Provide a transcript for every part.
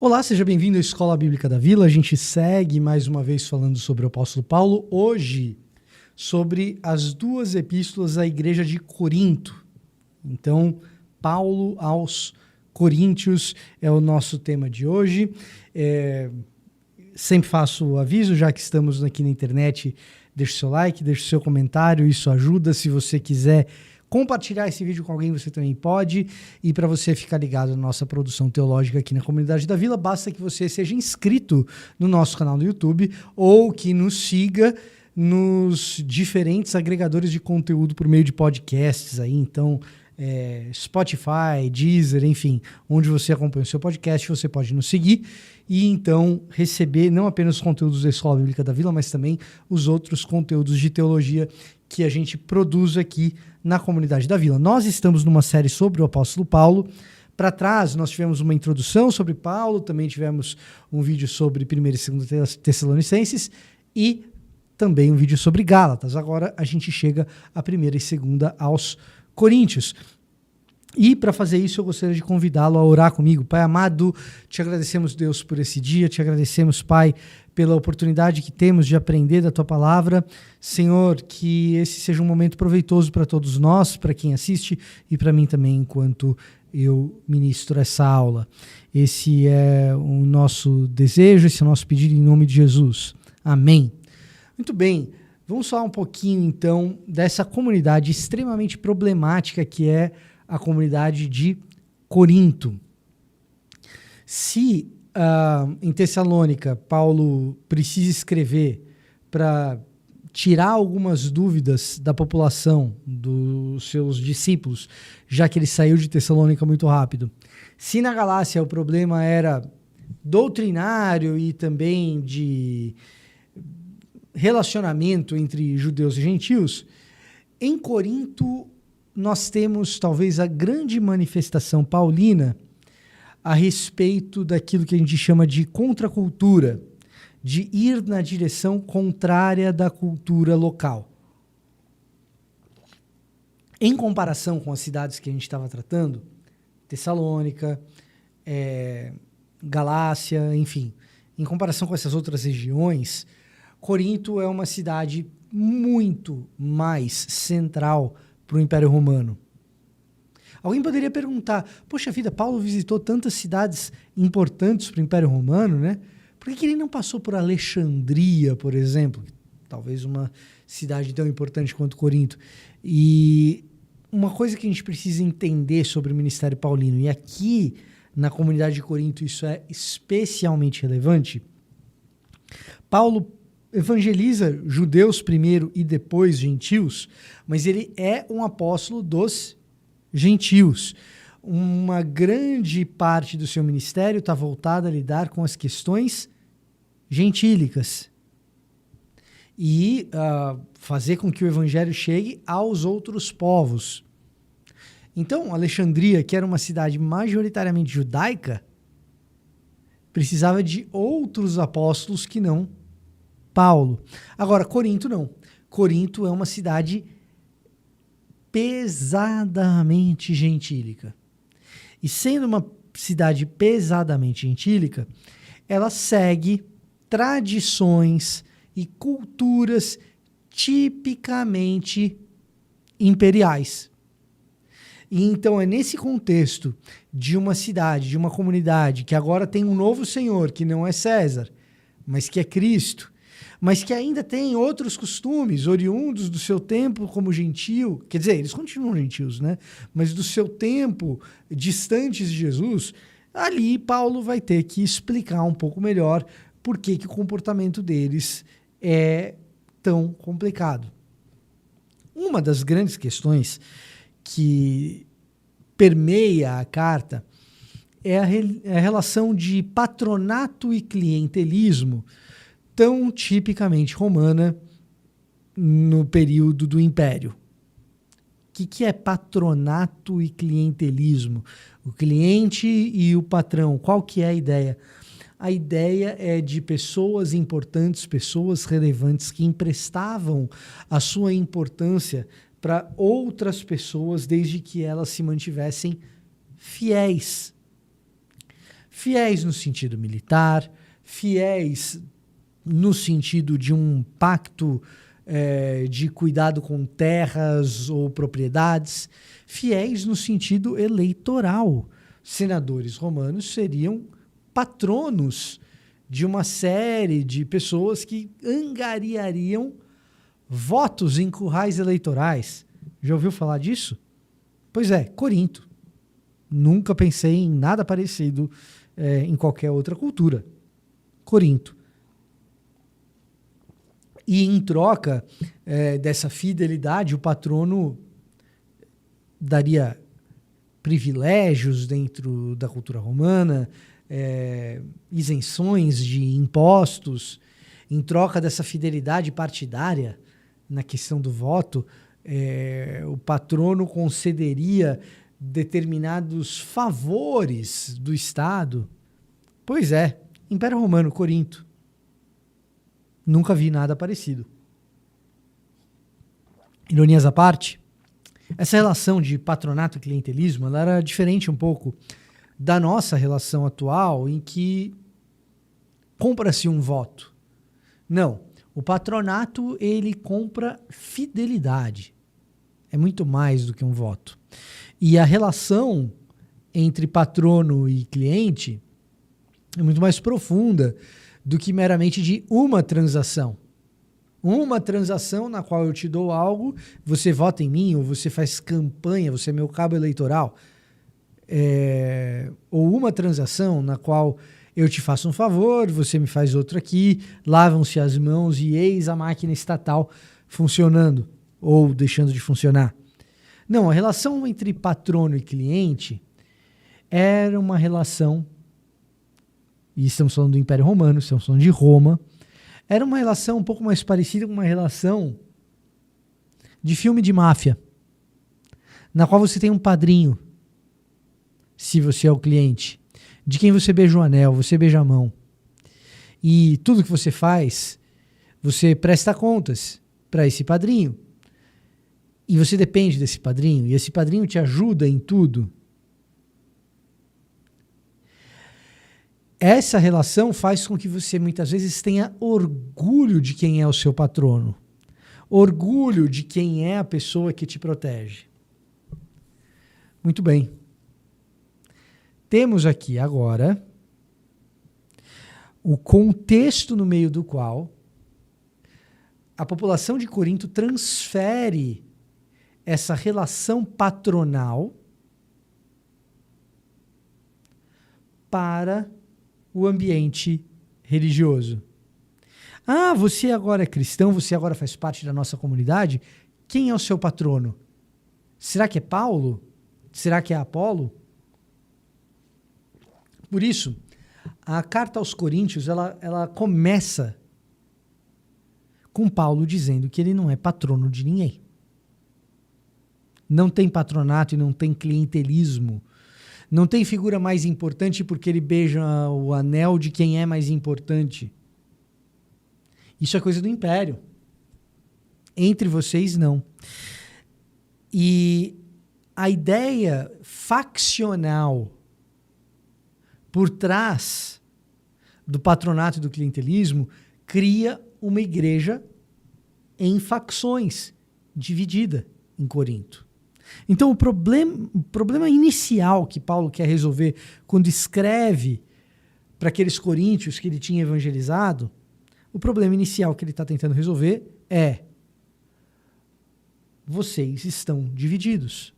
Olá, seja bem-vindo à Escola Bíblica da Vila. A gente segue mais uma vez falando sobre o apóstolo Paulo, hoje sobre as duas epístolas à igreja de Corinto. Então, Paulo aos Coríntios é o nosso tema de hoje. Sempre faço o aviso, já que estamos aqui na internet, deixe o seu like, deixe o seu comentário, isso ajuda. Se você quiser compartilhar esse vídeo com alguém, você também pode. E para você ficar ligado na nossa produção teológica aqui na Comunidade da Vila, basta que você seja inscrito no nosso canal do YouTube ou que nos siga nos diferentes agregadores de conteúdo por meio de podcasts aí. Então, Spotify, Deezer, enfim, onde você acompanha o seu podcast, você pode nos seguir e então receber não apenas os conteúdos da Escola Bíblica da Vila, mas também os outros conteúdos de teologia que a gente produz aqui na Comunidade da Vila. Nós estamos numa série sobre o apóstolo Paulo. Para trás, nós tivemos uma introdução sobre Paulo, também tivemos um vídeo sobre 1ª e 2ª Tessalonicenses e também um vídeo sobre Gálatas. Agora a gente chega a 1ª e 2ª aos Coríntios. E para fazer isso, eu gostaria de convidá-lo a orar comigo. Pai amado, te agradecemos, Deus, por esse dia, te agradecemos, Pai, pela oportunidade que temos de aprender da Tua Palavra. Senhor, que esse seja um momento proveitoso para todos nós, para quem assiste e para mim também, enquanto eu ministro essa aula. Esse é o nosso desejo, esse é o nosso pedido em nome de Jesus. Amém. Muito bem, vamos falar um pouquinho, então, dessa comunidade extremamente problemática que é a comunidade de Corinto. Se em Tessalônica Paulo precisa escrever para tirar algumas dúvidas da população, dos seus discípulos, já que ele saiu de Tessalônica muito rápido, se na Galácia o problema era doutrinário e também de relacionamento entre judeus e gentios, em Corinto nós temos talvez a grande manifestação paulina a respeito daquilo que a gente chama de contracultura, de ir na direção contrária da cultura local. Em comparação com as cidades que a gente estava tratando, Tessalônica, Galácia, enfim, em comparação com essas outras regiões, Corinto é uma cidade muito mais central para o Império Romano. Alguém poderia perguntar, poxa vida, Paulo visitou tantas cidades importantes para o Império Romano, né? Por que ele não passou por Alexandria, por exemplo? Talvez uma cidade tão importante quanto Corinto. E uma coisa que a gente precisa entender sobre o ministério paulino, e aqui na comunidade de Corinto isso é especialmente relevante, Paulo evangeliza judeus primeiro e depois gentios, mas ele é um apóstolo dos gentios. Uma grande parte do seu ministério está voltada a lidar com as questões gentílicas e fazer com que o evangelho chegue aos outros povos. Então, Alexandria, que era uma cidade majoritariamente judaica, precisava de outros apóstolos que não Paulo. Agora, Corinto não. Corinto é uma cidade pesadamente gentílica. E sendo uma cidade pesadamente gentílica, ela segue tradições e culturas tipicamente imperiais. E então é nesse contexto de uma cidade, de uma comunidade que agora tem um novo senhor, que não é César, mas que é Cristo, mas que ainda tem outros costumes oriundos do seu tempo como gentio, quer dizer, eles continuam gentios, né? Mas do seu tempo, distantes de Jesus, ali Paulo vai ter que explicar um pouco melhor por que o comportamento deles é tão complicado. Uma das grandes questões que permeia a carta é a relação de patronato e clientelismo, tão tipicamente romana no período do Império. O que é patronato e clientelismo? O cliente e o patrão, qual que é a ideia? A ideia é de pessoas importantes, pessoas relevantes que emprestavam a sua importância para outras pessoas desde que elas se mantivessem fiéis. Fiéis no sentido militar, fiéis no sentido de um pacto de cuidado com terras ou propriedades, fiéis no sentido eleitoral. Senadores romanos seriam patronos de uma série de pessoas que angariariam votos em currais eleitorais. Já ouviu falar disso? Pois é, Corinto. Nunca pensei em nada parecido em qualquer outra cultura. Corinto. E em troca dessa fidelidade, o patrono daria privilégios dentro da cultura romana, isenções de impostos. Em troca dessa fidelidade partidária na questão do voto, o patrono concederia determinados favores do Estado. Pois é, Império Romano, Corinto. Nunca vi nada parecido. Ironias à parte, essa relação de patronato e clientelismo ela era diferente um pouco da nossa relação atual, em que compra-se um voto. Não, o patronato ele compra fidelidade. É muito mais do que um voto. E a relação entre patrono e cliente é muito mais profunda do que meramente de uma transação. Uma transação na qual eu te dou algo, você vota em mim, ou você faz campanha, você é meu cabo eleitoral. Ou uma transação na qual eu te faço um favor, você me faz outro aqui, lavam-se as mãos e eis a máquina estatal funcionando, ou deixando de funcionar. Não, a relação entre patrono e cliente era uma relação, e estamos falando do Império Romano, estamos falando de Roma, era uma relação um pouco mais parecida com uma relação de filme de máfia, na qual você tem um padrinho, se você é o cliente, de quem você beija o anel, você beija a mão. E tudo que você faz, você presta contas para esse padrinho. E você depende desse padrinho, e esse padrinho te ajuda em tudo. Essa relação faz com que você muitas vezes tenha orgulho de quem é o seu patrono. Orgulho de quem é a pessoa que te protege. Muito bem. Temos aqui agora o contexto no meio do qual a população de Corinto transfere essa relação patronal para o ambiente religioso. Ah, você agora é cristão, você agora faz parte da nossa comunidade? Quem é o seu patrono? Será que é Paulo? Será que é Apolo? Por isso, a carta aos Coríntios, ela começa com Paulo dizendo que ele não é patrono de ninguém. Não tem patronato e não tem clientelismo. Não tem figura mais importante porque ele beija o anel de quem é mais importante. Isso é coisa do império. Entre vocês, não. E a ideia faccional por trás do patronato e do clientelismo cria uma igreja em facções, dividida em Corinto. Então, o problema inicial que Paulo quer resolver quando escreve para aqueles coríntios que ele tinha evangelizado, o problema inicial que ele está tentando resolver é: vocês estão divididos.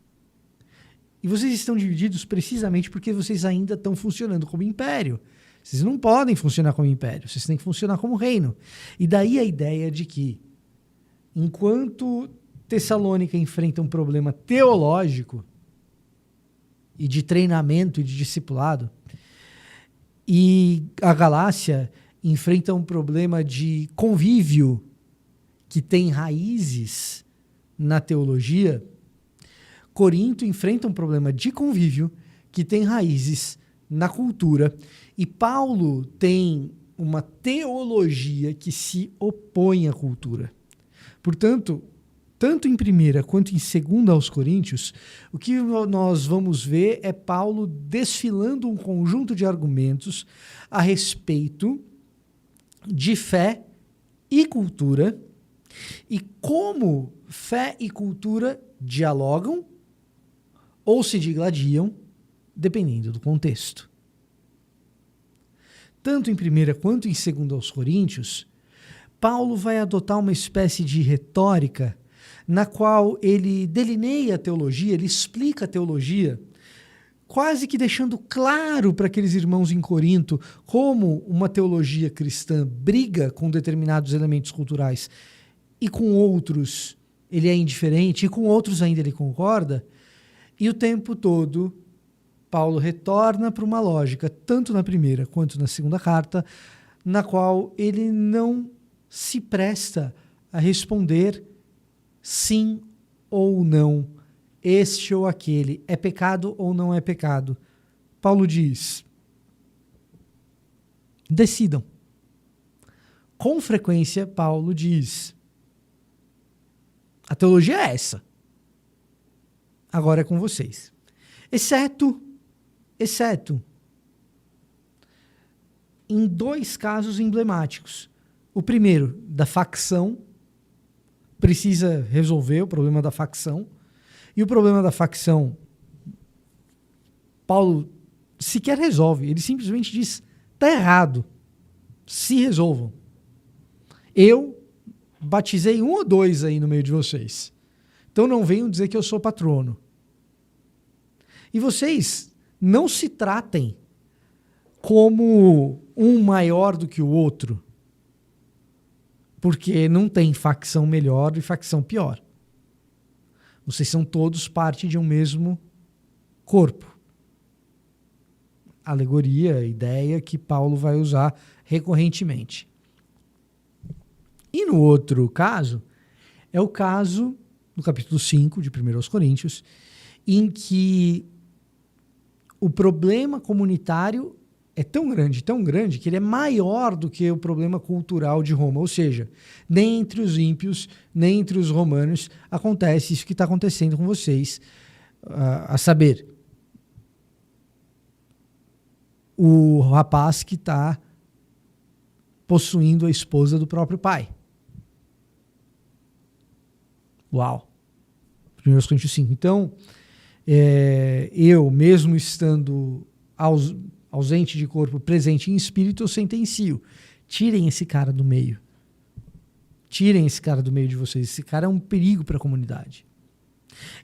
E vocês estão divididos precisamente porque vocês ainda estão funcionando como império. Vocês não podem funcionar como império, vocês têm que funcionar como reino. E daí a ideia de que, enquanto Tessalônica enfrenta um problema teológico e de treinamento e de discipulado, e a Galácia enfrenta um problema de convívio que tem raízes na teologia, Corinto enfrenta um problema de convívio que tem raízes na cultura, e Paulo tem uma teologia que se opõe à cultura. Portanto, tanto em 1ª quanto em 2ª aos Coríntios, o que nós vamos ver é Paulo desfilando um conjunto de argumentos a respeito de fé e cultura e como fé e cultura dialogam ou se digladiam, dependendo do contexto. Tanto em 1ª quanto em 2ª aos Coríntios, Paulo vai adotar uma espécie de retórica na qual ele delineia a teologia, ele explica a teologia, quase que deixando claro para aqueles irmãos em Corinto como uma teologia cristã briga com determinados elementos culturais e com outros ele é indiferente e com outros ainda ele concorda. E o tempo todo Paulo retorna para uma lógica, tanto na 1ª quanto na 2ª carta, na qual ele não se presta a responder sim ou não, este ou aquele, é pecado ou não é pecado. Paulo diz, decidam. Com frequência, Paulo diz, a teologia é essa. Agora é com vocês. Exceto em 2 casos emblemáticos. O primeiro, da facção, precisa resolver o problema da facção. E o problema da facção, Paulo sequer resolve. Ele simplesmente diz, está errado. Se resolvam. Eu batizei 1 ou 2 aí no meio de vocês. Então não venham dizer que eu sou patrono. E vocês não se tratem como um maior do que o outro, porque não tem facção melhor e facção pior. Vocês são todos parte de um mesmo corpo. Alegoria, ideia que Paulo vai usar recorrentemente. E no outro caso, é o caso do capítulo 5 de 1 aos Coríntios, em que o problema comunitário é tão grande, que ele é maior do que o problema cultural de Roma. Ou seja, nem entre os ímpios, nem entre os romanos acontece isso que está acontecendo com vocês. A saber, o rapaz que está possuindo a esposa do próprio pai. Uau! 1 Coríntios 5. Então, eu, mesmo estando ausente de corpo, presente em espírito, eu sentencio. Tirem esse cara do meio. Tirem esse cara do meio de vocês. Esse cara é um perigo para a comunidade.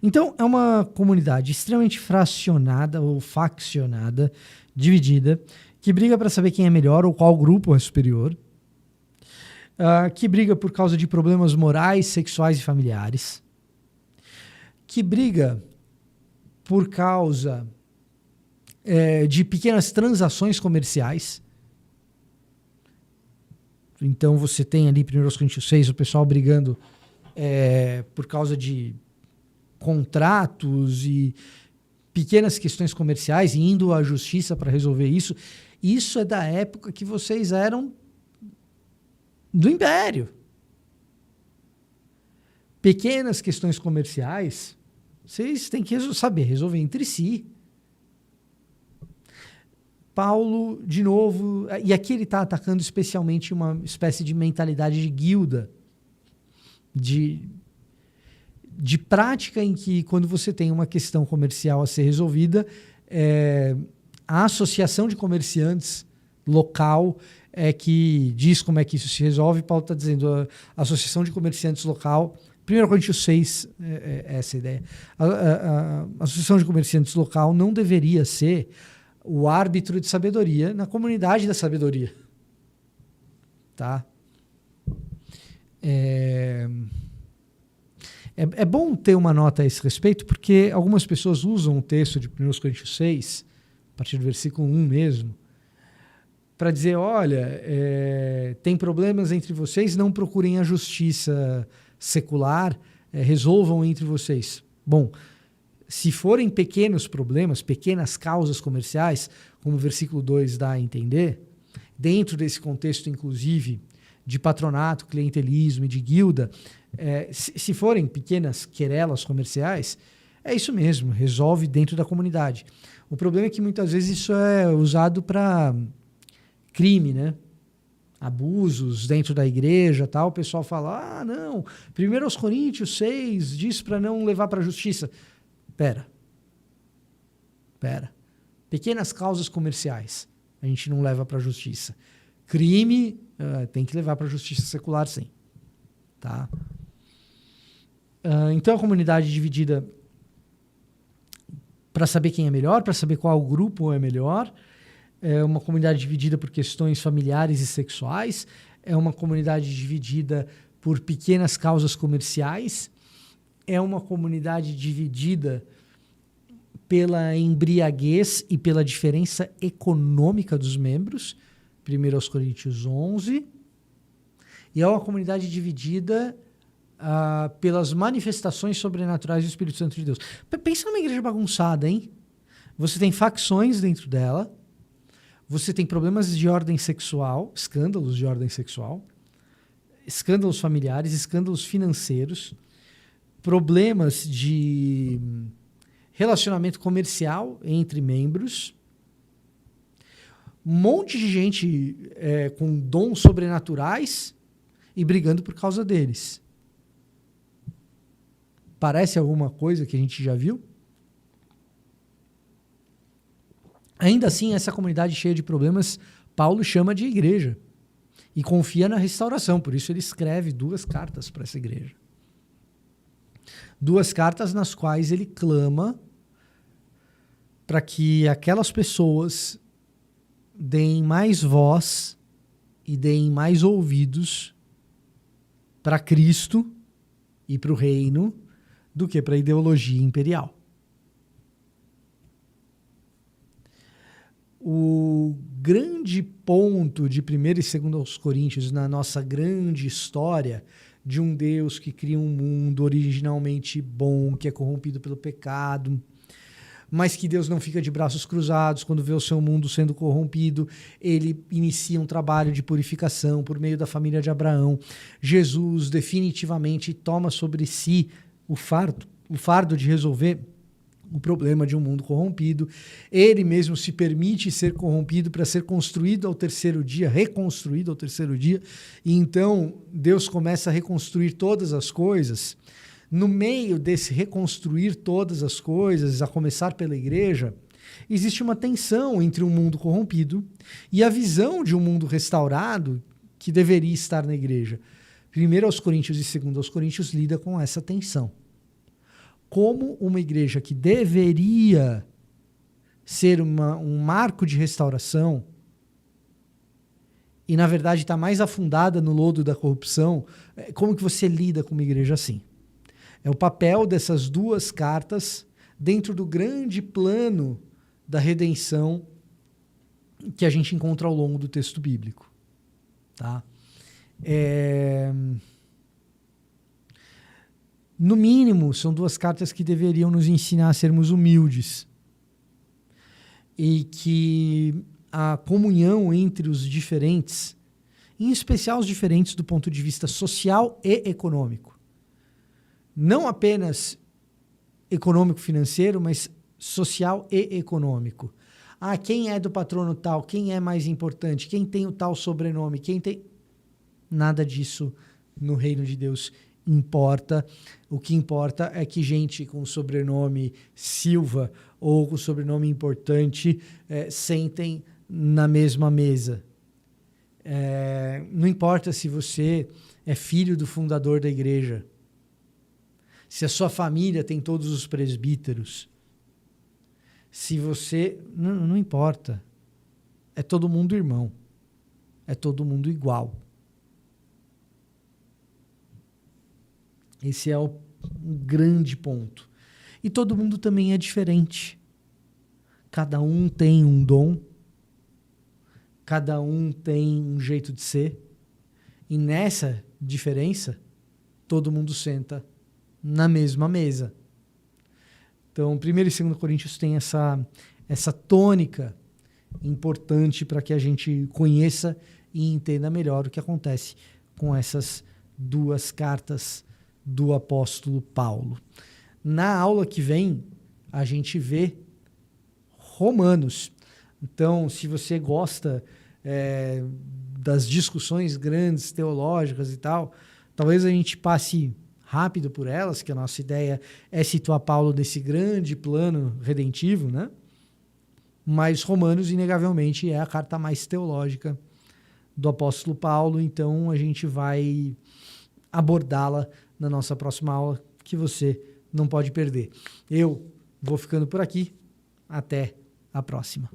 Então, é uma comunidade extremamente fracionada ou faccionada, dividida, que briga para saber quem é melhor ou qual grupo é superior, que briga por causa de problemas morais, sexuais e familiares, que briga por causa de pequenas transações comerciais. Então você tem ali, 1 Coríntios 6, o pessoal brigando por causa de contratos e pequenas questões comerciais e indo à justiça para resolver isso. Isso é da época que vocês eram do Império. Pequenas questões comerciais, vocês têm que saber resolver entre si. Paulo, de novo, e aqui ele está atacando especialmente uma espécie de mentalidade de guilda, de prática em que, quando você tem uma questão comercial a ser resolvida, a associação de comerciantes local é que diz como é que isso se resolve. Paulo está dizendo, a associação de comerciantes local, 1 Coríntios 6, essa ideia, a associação de comerciantes local não deveria ser o árbitro de sabedoria na comunidade da sabedoria. Tá? É bom ter uma nota a esse respeito, porque algumas pessoas usam o texto de 1 Coríntios 6, a partir do versículo 1 mesmo, para dizer, olha, tem problemas entre vocês, não procurem a justiça secular, resolvam entre vocês. Bom, se forem pequenos problemas, pequenas causas comerciais, como o versículo 2 dá a entender, dentro desse contexto, inclusive, de patronato, clientelismo e de guilda, se forem pequenas querelas comerciais, é isso mesmo, resolve dentro da comunidade. O problema é que muitas vezes isso é usado para crime, né? Abusos dentro da igreja, tal. O pessoal fala, não, 1 Coríntios 6 diz para não levar para a justiça. Pera. Pequenas causas comerciais a gente não leva para a justiça. Crime tem que levar para a justiça secular, sim. Tá? Então a comunidade dividida para saber quem é melhor, para saber qual grupo é melhor. É uma comunidade dividida por questões familiares e sexuais. É uma comunidade dividida por pequenas causas comerciais. É uma comunidade dividida pela embriaguez e pela diferença econômica dos membros, 1 Coríntios 11, e é uma comunidade dividida pelas manifestações sobrenaturais do Espírito Santo de Deus. Pensa numa igreja bagunçada, hein? Você tem facções dentro dela, você tem problemas de ordem sexual, escândalos de ordem sexual, escândalos familiares, escândalos financeiros, problemas de relacionamento comercial entre membros, um monte de gente com dons sobrenaturais e brigando por causa deles. Parece alguma coisa que a gente já viu? Ainda assim, essa comunidade cheia de problemas, Paulo chama de igreja e confia na restauração, por isso ele escreve 2 cartas para essa igreja. 2 cartas nas quais ele clama para que aquelas pessoas deem mais voz e deem mais ouvidos para Cristo e para o reino do que para a ideologia imperial. O grande ponto de 1 e 2 Coríntios na nossa grande história de um Deus que cria um mundo originalmente bom, que é corrompido pelo pecado, mas que Deus não fica de braços cruzados quando vê o seu mundo sendo corrompido. Ele inicia um trabalho de purificação por meio da família de Abraão. Jesus definitivamente toma sobre si o fardo de resolver o problema de um mundo corrompido. Ele mesmo se permite ser corrompido para ser construído ao terceiro dia, reconstruído ao terceiro dia. E então Deus começa a reconstruir todas as coisas. No meio desse reconstruir todas as coisas, a começar pela igreja, existe uma tensão entre um mundo corrompido e a visão de um mundo restaurado que deveria estar na igreja. 1 Coríntios e 2 Coríntios lida com essa tensão. Como uma igreja que deveria ser um marco de restauração e, na verdade, está mais afundada no lodo da corrupção, como que você lida com uma igreja assim? É o papel dessas 2 cartas dentro do grande plano da redenção que a gente encontra ao longo do texto bíblico. Tá? No mínimo, são 2 cartas que deveriam nos ensinar a sermos humildes e que a comunhão entre os diferentes, em especial os diferentes do ponto de vista social e econômico, não apenas econômico-financeiro, mas social e econômico. Quem é do patrono tal? Quem é mais importante? Quem tem o tal sobrenome? Quem tem... Nada disso no reino de Deus importa. O que importa é que gente com o sobrenome Silva ou com o sobrenome importante sentem na mesma mesa. Não importa se você é filho do fundador da igreja, se a sua família tem todos os presbíteros, se você... Não importa. É todo mundo irmão. É todo mundo igual. Esse é um grande ponto. E todo mundo também é diferente. Cada um tem um dom. Cada um tem um jeito de ser. E nessa diferença, todo mundo senta na mesma mesa. Então, 1 e 2 Coríntios tem essa tônica importante para que a gente conheça e entenda melhor o que acontece com essas duas cartas do apóstolo Paulo. Na aula que vem, a gente vê Romanos. Então, se você gosta das discussões grandes, teológicas e tal, talvez a gente passe rápido por elas, que a nossa ideia é situar Paulo nesse grande plano redentivo, né? Mas Romanos, inegavelmente, é a carta mais teológica do apóstolo Paulo, então a gente vai abordá-la na nossa próxima aula, que você não pode perder. Eu vou ficando por aqui. Até a próxima.